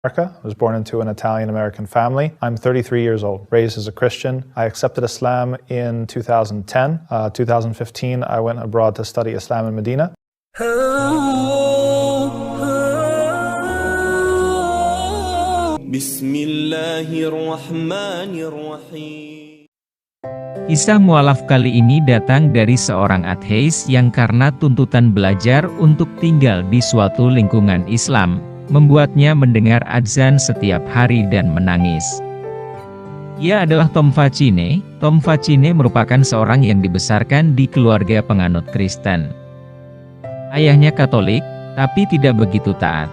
America. I was born into an Italian-American family. I'm 33 years old, raised as a Christian. I accepted Islam in 2010. 2015, I went abroad to study Islam in Medina. Bismillahirrahmanirrahim. Kisah mualaf kali ini datang dari seorang ateis yang karena tuntutan belajar untuk tinggal di suatu lingkungan Islam, membuatnya mendengar adzan setiap hari dan menangis. Ia adalah Tom Faccine. Tom Faccine merupakan seorang yang dibesarkan di keluarga penganut Kristen. Ayahnya Katolik, tapi tidak begitu taat.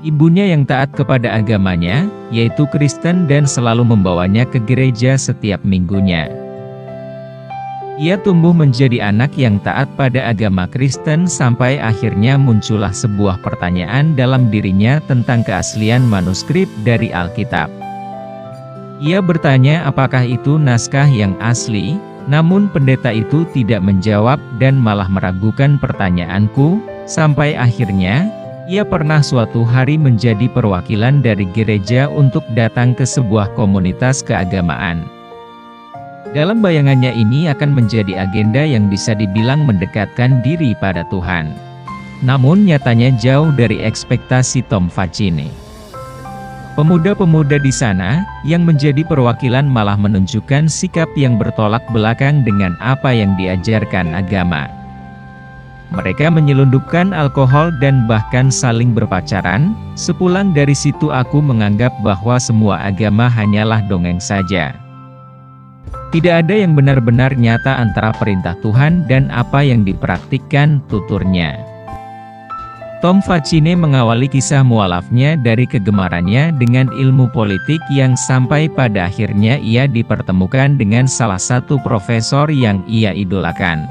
Ibunya yang taat kepada agamanya, yaitu Kristen, dan selalu membawanya ke gereja setiap minggunya. Ia tumbuh menjadi anak yang taat pada agama Kristen sampai akhirnya muncullah sebuah pertanyaan dalam dirinya tentang keaslian manuskrip dari Alkitab. Ia bertanya apakah itu naskah yang asli, namun pendeta itu tidak menjawab dan malah meragukan pertanyaanku, sampai akhirnya ia pernah suatu hari menjadi perwakilan dari gereja untuk datang ke sebuah komunitas keagamaan. Dalam bayangannya ini akan menjadi agenda yang bisa dibilang mendekatkan diri pada Tuhan. Namun nyatanya jauh dari ekspektasi Tom Faccine. Pemuda-pemuda di sana, yang menjadi perwakilan malah menunjukkan sikap yang bertolak belakang dengan apa yang diajarkan agama. Mereka menyelundupkan alkohol dan bahkan saling berpacaran. Sepulang dari situ aku menganggap bahwa semua agama hanyalah dongeng saja. Tidak ada yang benar-benar nyata antara perintah Tuhan dan apa yang dipraktikkan, tuturnya. Tom Faccine mengawali kisah mualafnya dari kegemarannya dengan ilmu politik yang sampai pada akhirnya ia dipertemukan dengan salah satu profesor yang ia idolakan,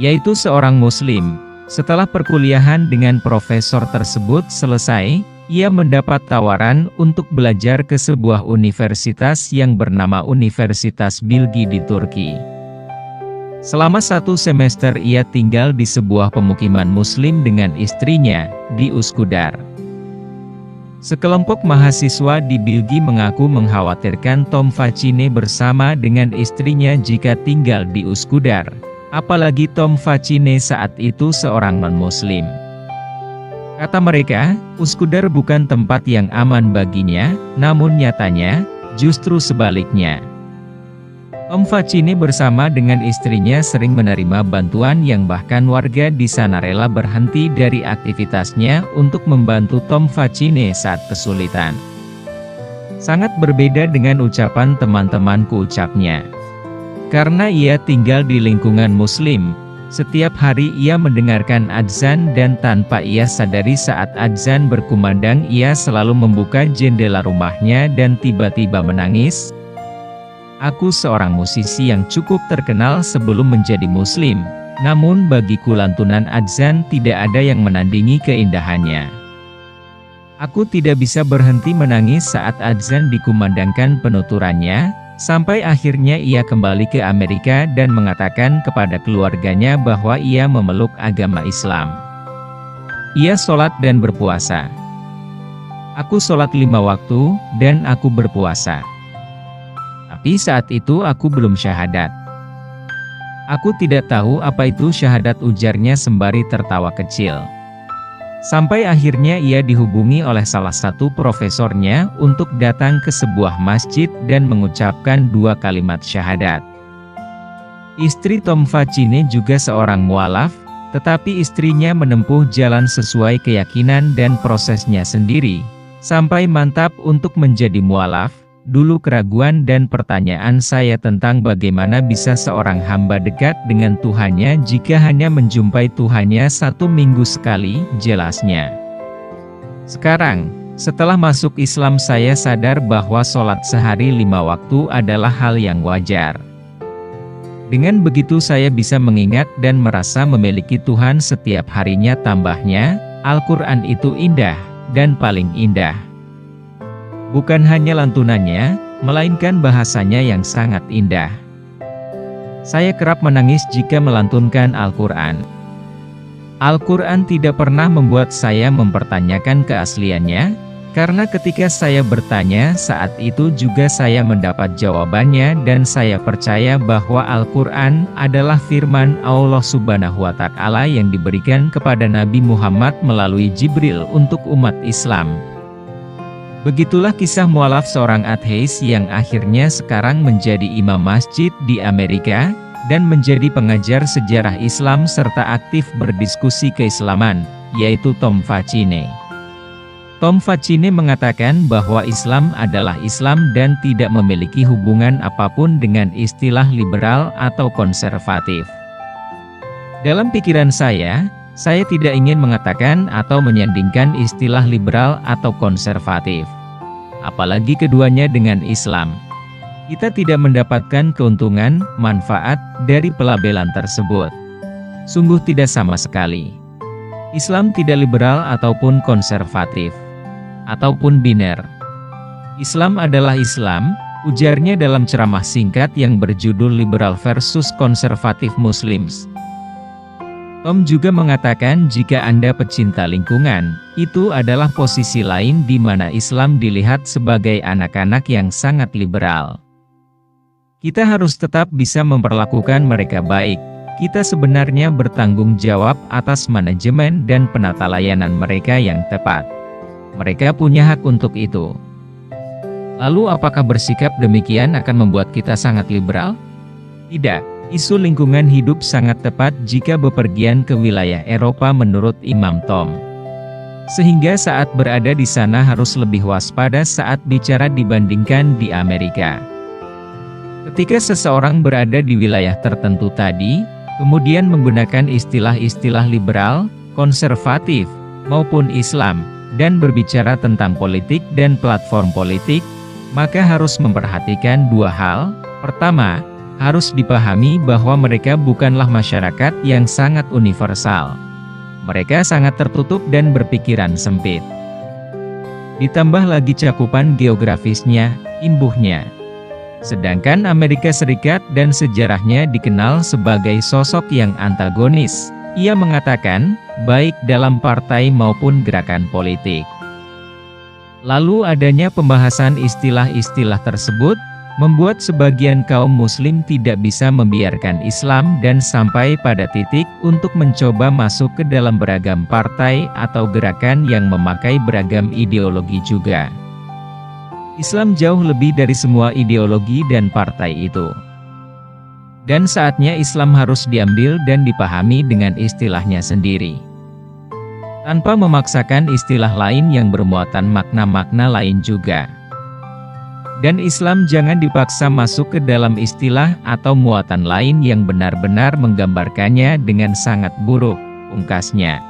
yaitu seorang Muslim. Setelah perkuliahan dengan profesor tersebut selesai, ia mendapat tawaran untuk belajar ke sebuah universitas yang bernama Universitas Bilgi di Turki. Selama 1 semester ia tinggal di sebuah pemukiman Muslim dengan istrinya, di Üsküdar. Sekelompok mahasiswa di Bilgi mengaku mengkhawatirkan Tom Faccine bersama dengan istrinya jika tinggal di Üsküdar. Apalagi Tom Faccine saat itu seorang non-Muslim. Kata mereka, Üsküdar bukan tempat yang aman baginya, namun nyatanya, justru sebaliknya. Tom Faccine bersama dengan istrinya sering menerima bantuan yang bahkan warga di sana rela berhenti dari aktivitasnya untuk membantu Tom Faccine saat kesulitan. Sangat berbeda dengan ucapan teman-temanku, ucapnya. Karena ia tinggal di lingkungan Muslim, setiap hari ia mendengarkan adzan dan tanpa ia sadari saat adzan berkumandang ia selalu membuka jendela rumahnya dan tiba-tiba menangis. Aku seorang musisi yang cukup terkenal sebelum menjadi Muslim, namun bagiku lantunan adzan tidak ada yang menandingi keindahannya. Aku tidak bisa berhenti menangis saat adzan dikumandangkan penuturannya. Sampai akhirnya ia kembali ke Amerika dan mengatakan kepada keluarganya bahwa ia memeluk agama Islam. Ia sholat dan berpuasa. Aku sholat 5 waktu, dan aku berpuasa. Tapi saat itu aku belum syahadat. Aku tidak tahu apa itu syahadat, ujarnya sembari tertawa kecil. Sampai akhirnya ia dihubungi oleh salah satu profesornya untuk datang ke sebuah masjid dan mengucapkan 2 kalimat syahadat. Istri Tom Faccine juga seorang mualaf, tetapi istrinya menempuh jalan sesuai keyakinan dan prosesnya sendiri, sampai mantap untuk menjadi mualaf. Dulu keraguan dan pertanyaan saya tentang bagaimana bisa seorang hamba dekat dengan Tuhannya jika hanya menjumpai Tuhannya 1 minggu sekali, jelasnya. Sekarang, setelah masuk Islam saya sadar bahwa sholat sehari 5 waktu adalah hal yang wajar. Dengan begitu saya bisa mengingat dan merasa memiliki Tuhan setiap harinya, tambahnya, Al-Quran itu indah, dan paling indah. Bukan hanya lantunannya, melainkan bahasanya yang sangat indah. Saya kerap menangis jika melantunkan Al-Quran. Al-Quran tidak pernah membuat saya mempertanyakan keasliannya, karena ketika saya bertanya saat itu juga saya mendapat jawabannya dan saya percaya bahwa Al-Quran adalah firman Allah Subhanahu wa Ta'ala yang diberikan kepada Nabi Muhammad melalui Jibril untuk umat Islam. Begitulah kisah mualaf seorang ateis yang akhirnya sekarang menjadi imam masjid di Amerika, dan menjadi pengajar sejarah Islam serta aktif berdiskusi keislaman, yaitu Tom Facine. Tom Facine mengatakan bahwa Islam adalah Islam dan tidak memiliki hubungan apapun dengan istilah liberal atau konservatif. Dalam pikiran saya tidak ingin mengatakan atau menyandingkan istilah liberal atau konservatif. Apalagi keduanya dengan Islam. Kita tidak mendapatkan keuntungan, manfaat, dari pelabelan tersebut. Sungguh tidak sama sekali. Islam tidak liberal ataupun konservatif, ataupun biner. Islam adalah Islam, ujarnya dalam ceramah singkat yang berjudul Liberal versus Konservatif Muslims. Tom juga mengatakan jika Anda pecinta lingkungan, itu adalah posisi lain di mana Islam dilihat sebagai anak-anak yang sangat liberal. Kita harus tetap bisa memperlakukan mereka baik. Kita sebenarnya bertanggung jawab atas manajemen dan penata layanan mereka yang tepat. Mereka punya hak untuk itu. Lalu apakah bersikap demikian akan membuat kita sangat liberal? Tidak. Isu lingkungan hidup sangat tepat jika bepergian ke wilayah Eropa menurut Imam Tom. Sehingga saat berada di sana harus lebih waspada saat bicara dibandingkan di Amerika. Ketika seseorang berada di wilayah tertentu tadi, kemudian menggunakan istilah-istilah liberal, konservatif, maupun Islam, dan berbicara tentang politik dan platform politik, maka harus memperhatikan dua hal. Pertama, harus dipahami bahwa mereka bukanlah masyarakat yang sangat universal. Mereka sangat tertutup dan berpikiran sempit. Ditambah lagi cakupan geografisnya, imbuhnya. Sedangkan Amerika Serikat dan sejarahnya dikenal sebagai sosok yang antagonis. Ia mengatakan, baik dalam partai maupun gerakan politik. Lalu adanya pembahasan istilah-istilah tersebut, membuat sebagian kaum muslim tidak bisa membiarkan Islam dan sampai pada titik untuk mencoba masuk ke dalam beragam partai atau gerakan yang memakai beragam ideologi juga. Islam jauh lebih dari semua ideologi dan partai itu. Dan saatnya Islam harus diambil dan dipahami dengan istilahnya sendiri. Tanpa memaksakan istilah lain yang bermuatan makna-makna lain juga. Dan Islam jangan dipaksa masuk ke dalam istilah atau muatan lain yang benar-benar menggambarkannya dengan sangat buruk, pungkasnya.